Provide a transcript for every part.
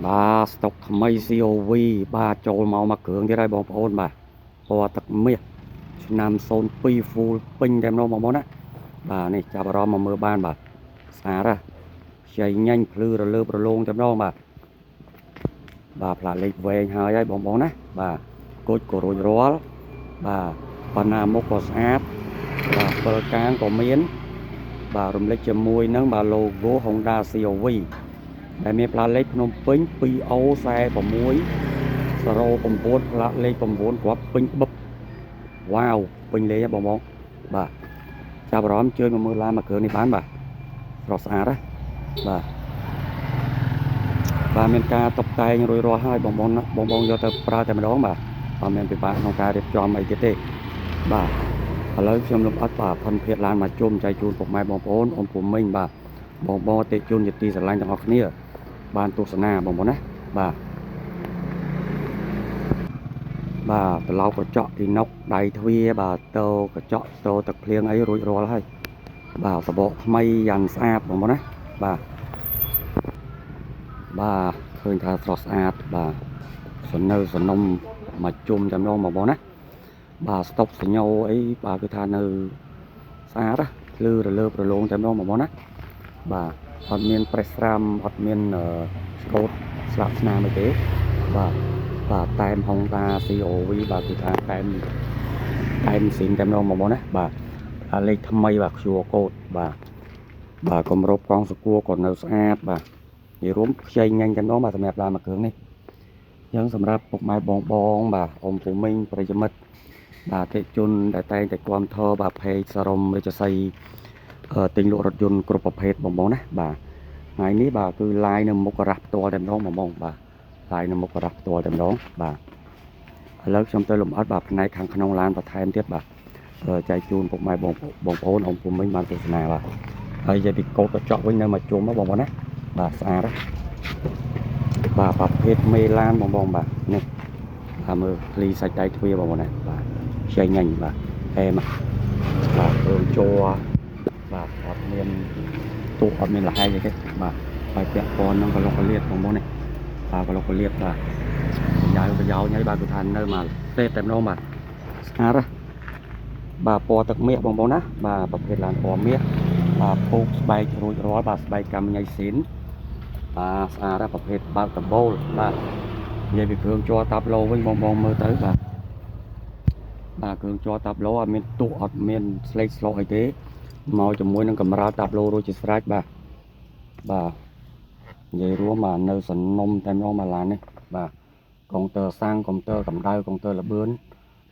bà stock mấy COV bà trôi màu mà cường thế đây bọn ôn bà bò tật miệt nam son pi full pin đem nó mà món á bà này chào bà rom mà mưa ban bà xả ra chạy nhanh lư rồi lư rồi luôn đem nó bà phải lịch về hai ấy bọn á bà cốt của rồi rót bà nam mốc có sát bà bờ cang có miến bà rùm lấy châm môi nâng bà logo Honda CRVដែលមានផ្លាកលេខភ្នំពេញ 2O 46 0 9ផ្លាកលេខ9គ្រាប់ពេញបឹបវ៉ាវពេញលេខបងបាទចាប់អារម្មណ៍ជួយមកមើលឡានមកគ្រឿងនេះបានបាទស្រស់ស្អាតណាបាទមានការតុបតែងរួចរាល់ហើយបងយកទៅប្រើតែម្ដងបាទអត់មានពិបាកក្នុងការរៀបចំអីទៀតទេបាទឥឡូវខ្ញុំលំអិតបាទផុនភៀតឡានមកជុំចែកជូនពុកម៉ែបងប្អូនអ៊ំពុំមីងបាទបងអតិជនជាទីស្រឡាញ់ទាំងអស់គ្នាបានទស្សនាបងប្អូនណាបាទត្រឡប់កញ្ចក់ពីណុកដៃទ្វាបាទតោកញ្ចក់តោទឹកភ្លៀងអីរួចរាល់ហើយបាទសបកថ្មីយ៉ាងស្អាតបងប្អូនណាបាទឃើញថាស្រស់ស្អាតបាទសនំមកជុំចំណងបងប្អូនណាបាទស្តុកសញ្ញោអីបាទគឺថានៅស្អាតណាលឺរលើបរលោងតែម្ដងបងប្អូនណាបាទអត់មានប្រេះស្រាមអត់មានស្កូតស្លាប់ស្នាមអីទេបាទតែម Honda CRV បាទគឺថាតែមស៊ីងតែម្ដងបងប្អូនណាបាទលេខថ្មីបាទ QR code បាទគម្របកង់សកួរក៏នៅស្អាតបាទនិយាយរួមខ្ចីញ៉ាញ់តែម្ដងបាទសម្រាប់ឡានមួយគ្រឿងនេះអញ្ចឹងសម្រាប់ពុកម៉ែបងបាទអ៊ំពូមីងប្រិយមិត្តបាទតិជនដែលតែងតែគាំទ្របាទเพจសរមរាជសីទិញលក់រថយន្តគ្រប់ប្រភេទបងប្អូនណាបាទថ្ងៃនេះបាទគឺ live នៅមុខការ៉ាស់ផ្ទាល់តែម្ដងបងប្អូនបាទ live នៅមុខការ៉ាស់ផ្ទាល់តែម្ដងបាទឥឡូវខ្ញុំទៅលំអិតបាទផ្នែកខាងក្នុងឡានបន្ថែមទៀតបាទចែកជូនពុកម៉ែបងប្អូនអ៊ំពូមីងបានទស្សនាបាទហើយនិយាយពីកោតកញ្ចក់វិញនៅមកជុំបងប្អូនណាបាទស្អាតបាទប្រភេទមេឡានបងប្អូនបាទនេះថាមើលភ្លីសាច់ដៃទ្វាបងប្អូនណាបាទខ្ចីញ៉ាញ់បាទអែមបាទព្រមជ័របាទអត់មានទូអត់មានលហែកទេបាទហើយពាក់ព័ន្ធនឹងកឡុកកលៀតបងប្អូននេះបាទកឡុកកលៀតបាទប្រយោជន៍ហើយបាទគឺថានៅមកទេតែម្ដងបាទស្អាតបាទពណ៌ទឹកមាសបងប្អូនណាបាទប្រភេទឡានពណ៌មាសបាទពូកស្បែករួចរាល់បាទស្បែកកម្មញ៉ៃស៊ីនបាទស្អាតប្រភេទបើកដបូលបាទនិយាយពីគ្រឿងជ័រតាប់ឡូវិញបងមើលទៅបាទគ្រឿងជ័រតាប់ឡូអត់មានទុះអត់មានស្លេកស្លោអីទេមកជាមួយនឹងកម្រាលតាប់ឡូរួចជាស្រេចបាទនិយាយរួមបាទនៅសនំតែម្ដងមកឡាននេះបាទកុងទ័រសាំងកុងទ័រកម្ដៅកុងទ័រលបឿន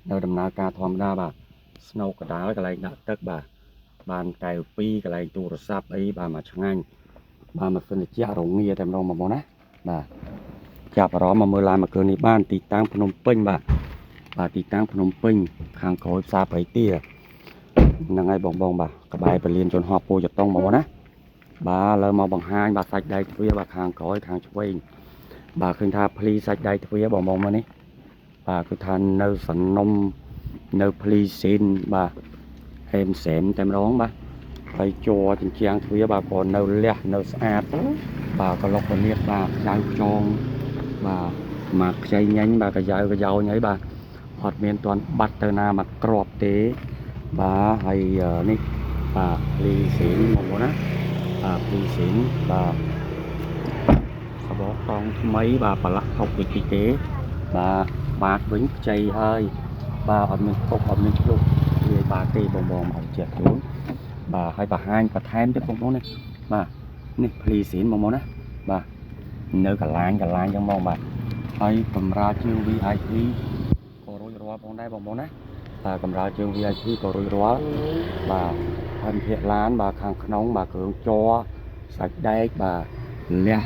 នៅដំណើរការធម្មតាបាទស្នូកកដាលកន្លែងដាក់ទឹកបាទបានកែវ2កន្លែងទូរស័ព្ទអីបាទមកឆ្ងាញ់បាទម៉ាស៊ីនត្រជាក់រងាតែម្ដងបងប្អូនណាបាទចាប់អារម្មណ៍មកមើលឡានមួយគ្រឿងនេះបានទីតាំងភ្នំពេញបាទទីតាំងភ្នំពេញខាងក្រោយផ្សារព្រៃទាហ្នឹងហើយបងបាទក្បែរពលានជនហោះពូចតុងបងប្អូនណាបាទលើមកបង្ហាញបាទសាច់ដៃទ្វារបាទខាងក្រោយខាងឆ្វេងបាទឃើញថាភ្លីសាច់ដៃទ្វារបងមើលនេះបាទគឺថានៅសនំនៅភ្លីស៊ីនបាទហេមសែមតែម្ដងបាទហើយជ័រជញ្ជាំងទ្វារបាទក៏នៅលះនៅស្អាតបាទក៏លុកកលៀតបាទខ្ចៅខ្ចងបាទមកខ្ចីញ៉ាញ់បាទកាយ៉ោញអីបាទអត់មានទាន់បាត់ទៅណាមកក្របទេបាទហើយនេះបាទភ្លីស៊ីនបងប្អូនណាភ្លីស៊ីនបាទសបកកង់ថ្មីបាទប្រឡាក់ថុកតិចទេបាទវិញខ្ចីហើយបាទអត់មានទុកអត់មានឆ្លុះវាបាទទេបងមកជែកជូនបាទហើយបង្ហាញបន្ថែមទៀតបងប្អូននេះបាទនេះភ្លីស៊ីនបងប្អូនណាបាទនៅកន្លាញចឹងបងបាទហើយកម្រាលជើង VIP ក៏រួចរាល់ផងដែរបងប្អូនណាបាទកម្រាលជើង VIP ក៏រួចរាល់បាទហើយភាគឡានបាទខាងក្នុងបាទគ្រឿងជ័រសាច់ដែកបាទលះ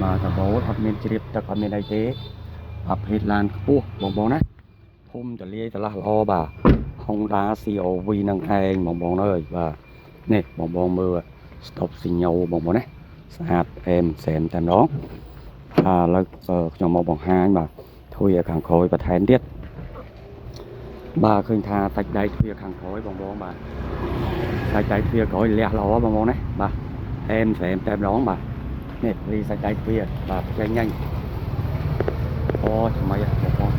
បាទដបូលអត់មានជ្រាបទឹកអត់មានអីទេប្រភេទឡានខ្ពស់បងប្អូនណាធំទលាយត្រឡះល្អបាទ Honda CRV នឹងឯងបងប្អូនអើយបាទនេះបងមើលស្តុបស៊ីញ៉ូបងប្អូនណាស្អាតអែមសែនតែម្ដងឥឡូវខ្ញុំមកបង្ហាញបាទធ្វើឲ្យខាងក្រោយបន្ថែមទៀតបាទឃើញថាសាច់ដៃទ្វារខាងក្រោយបងបាទសាច់ដៃទ្វារក្រោយលះល្អបងប្អូនណាបាទអែមសែនតែម្ដងបាទនេះភ្លីសាច់ដៃទ្វារបាទខ្ចីញ៉ាញ់ ทำไมอะบอกบอก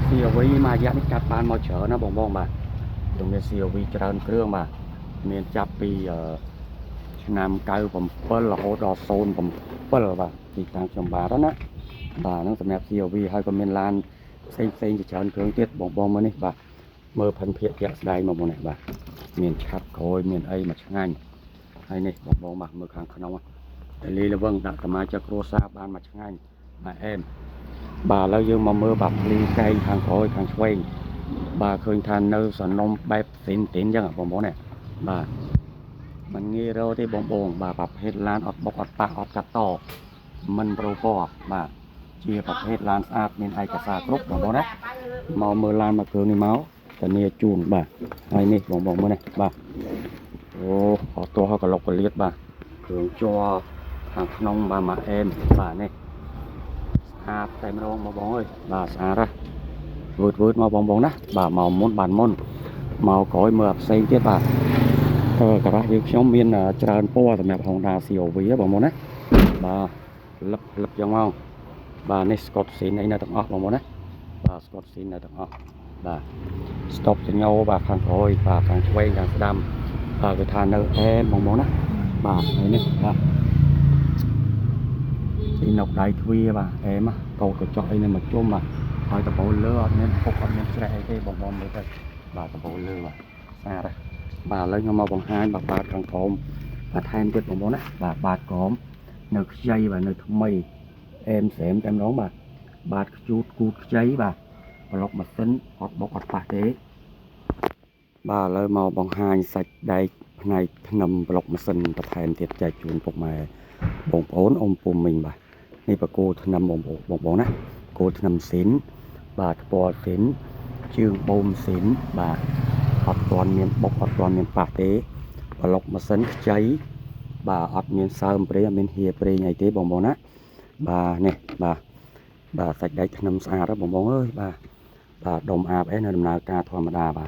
CRV มายัดนี่จัดบานมาเฉอนะบอกบอกบ่าตรงนี้ CRV เจริญเครื่องบ่าเมียนจับปีนำไกลผมเปิ้ลละโหดอโซนผมเปิ้ลบ่าที่ทางชมบาแล้วนะบ่านั่งสำหรับ CRV ให้ก็เมียนลานเซ็งจะเจริญเครื่องเตี้ยบอกบอกมานี่บ่าเมื่อพันเพียรแกะได้มาบนไหนบ่าเมียนชัดโคยเมียนไอมาช่างานให้นี่บอกบอกบ่าเมื่อครั้งขนมแต่ลีละเบิ้งดักมาจากโรซาบานมาช่างานมาเอ็มบ่าแล้วยังมาเมื่อแบบลีไกทางโคยทางช่วยบ่าเคยทานเนื้อสันนมแบบสินตินยังอ่ะบอกบอกเนี่ยบ่ามันงี้เราที่บ่งบ่งบ่าแบบเฮ็ดร้านอดบกอดปากอดกัดต่อมันโปรปอบ่าเชียร์แบบเฮ็ดร้านสะอาดเมียนไอกระซากรุบบอกบอกนะเมาเมื่อร้านมาเกินนี่เมาแต่เนี่ยจูนบ่าไอ้นี่บอกบอกมาเนี่ยบ่าโอ้ขอตัวเขาก็ลกกระเลียดบ่าเครื่องจัวทางขนมบ่ามาเอ็มบ่าเนี่ยอาบแต่ไม่ร้องมาบอกเอ้ยบ่าสะอาดละวืดมาบอกนะบ่าเมาม้วนบานม้วนเมาก้อยเมื่อเซ็งเตี้ยบ่ากระไรยังช่องเมียนเจริญปัวสำหรับของดาซีโอวีบอกม้วนนะบ่าลับยังเมาบ่าในสกอตซีนในต้องออกบอกม้วนนะบ่าสกอตซีนในต้องออกบ่าสต็อปจะเงาบ่าข้างก้อยบ่าข้างช่วยข้างดำบ่าไปทานเนื้อแอนบอกนะบ่าไอ้นี่บ่าที่นกได้ทวีบ่าเอ็มcầu cái chọi này mà chôm mà hỏi tập bộ lừa nên phục ở nên sẽ cái bong bong mới đây bà tập bộ lừa mà xa đây bà lấy nhau bằng hai bà bạt càng thôm bà thay tuyệt bong bóng á bà bạt cốm nực dây và nực mì em xem em đón bà bạt chút cút giấy bà lọc mặt tính hoặc bọc ọt bạc đế bà lấy màu bằng hai sạch đây này nằm lọc mặt sinh tập thay thiệt chạy chuồn phục mà bong ốn ôm phùm mình bàนี่ปะโกทนำบอกนะโกทนำศิลบาทปอศิลชื่อบ่มศิลบาทอัดตอนเมียนบกอัดตอนเมียนปากเตะปลอกมาสันใจบาอัดเมียนซาเปรียเมียนเฮียเปรียใหญ่เตะบอกนะบาเนี่ยบาใส่ได้ทนำสะอาดแล้วบอกเอ้ยบาดมอาบเอ็นดำนาการธรรมดาบา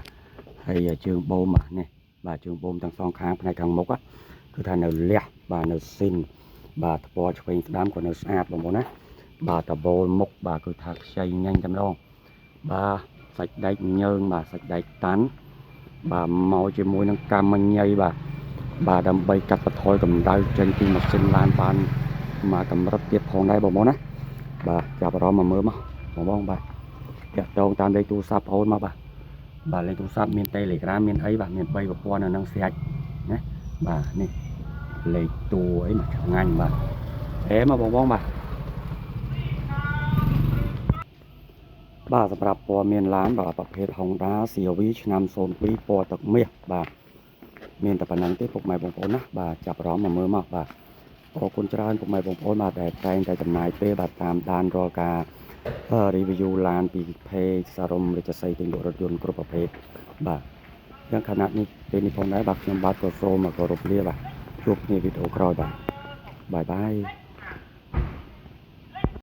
ให้ชื่อบ่มเนี่ยบาชื่อบ่มทั้งสองข้างในกลางมกอ่ะคือท่านเนเลียบาเนซินบาตะปอช่วยดำกว่าเนื้อสะอาดบอกนะบาตะโบมกบาคือถักใช้nhanhจำลองบาใส่ได้เยิงบาใส่ได้ตันบาเมาจะมวยนังกำมันใหญ่บาดำใบกัดปะทอยกับได้จนที่มาเส้นลานบานมากับรถเตียบของได้บอกนะบาจับรอมาเมื่อมาบอกบาจะตรงตามได้ตู้ซับโอนมาบาเลยตู้ซับเมียนเตยเหล็กร้านเมียนไอ้บาเมียนใบกับปอนนังเสียนะบานี่เลยตัวไอ้มางานบ่เอ๋มาบอกบ่บ่สำหรับปอเมียนล้านบ่ประเภทของดาเสียวิชนำโซนวิปอตกเมียบ่เมียนแต่ปนังที่พวกใหม่บงโอนนะบ่จับร้อมมาเมื่อมากบ่ขอคุณจราพวกใหม่บงโอนมาแต่แปลงแต่จำหน่ายเป้บัตรตามดานรอการีวิวลานปีเพย์สารมหรือจะใส่ติงรถยนต์กรุ๊ปประเภทบ่ยังขนาดนี้เป็นนิพนธ์ได้บักยังบัตรก็โซมก็รบเรียบ่ชุบในวิดีโอครอยบ่ายบาย